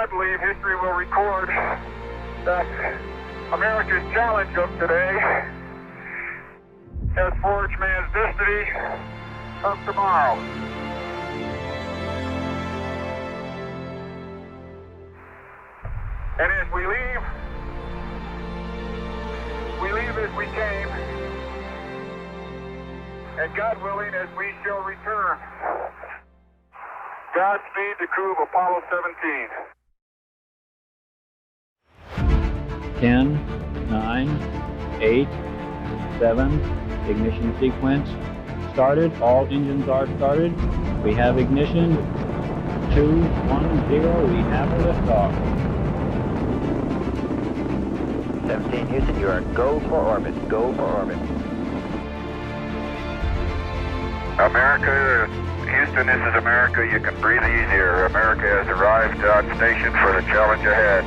I believe history will record that America's challenge of today has forged man's destiny of tomorrow. And as we leave as we came, and God willing, as we shall return. Godspeed the crew of Apollo 17. 10, 9, 8, 7, ignition sequence started. All engines are started. We have ignition. 2, 1, 0. We have a liftoff. 17 Houston, you are go for orbit. Go for orbit. America, Houston, this is America. You can breathe easier. America has arrived on station for the challenge ahead.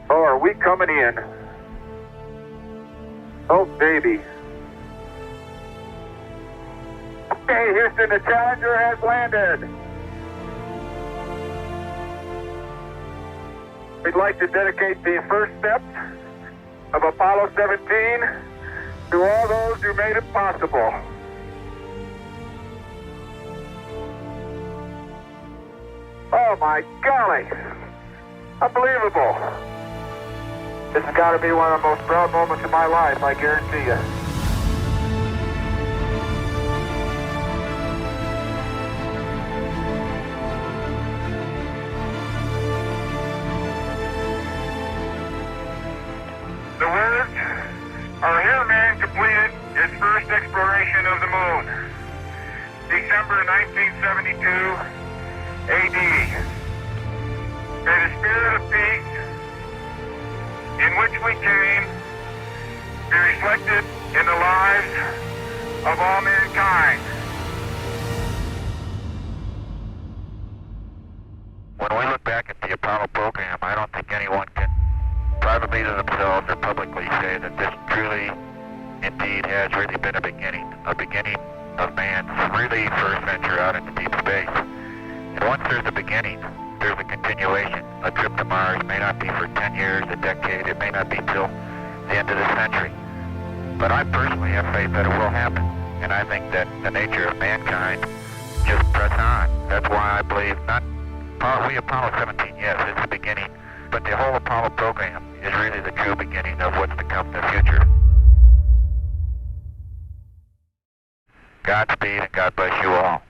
Oh, are we coming in? Oh, baby. Okay, Houston, the Challenger has landed. We'd like to dedicate the first steps of Apollo 17 to all those who made it possible. Oh, my golly. Unbelievable. This has got to be one of the most proud moments of my life, I guarantee you. The words are here man completed his first exploration of the moon. December 1972 AD. May the spirit of peace in which we came be reflected in the lives of all mankind. When we look back at the Apollo program, I don't think anyone can privately to themselves or publicly say that this truly, indeed, has really been a beginning of man's really first venture out into deep space. And once there's a beginning, there's a continuation. A trip to Mars may not be for 10 years, a decade, it may not be till the end of the century. But I personally have faith that it will happen. And I think that the nature of mankind just press on. That's why I believe Apollo 17, yes, it's the beginning, but the whole Apollo program is really the true beginning of what's to come in the future. Godspeed and God bless you all.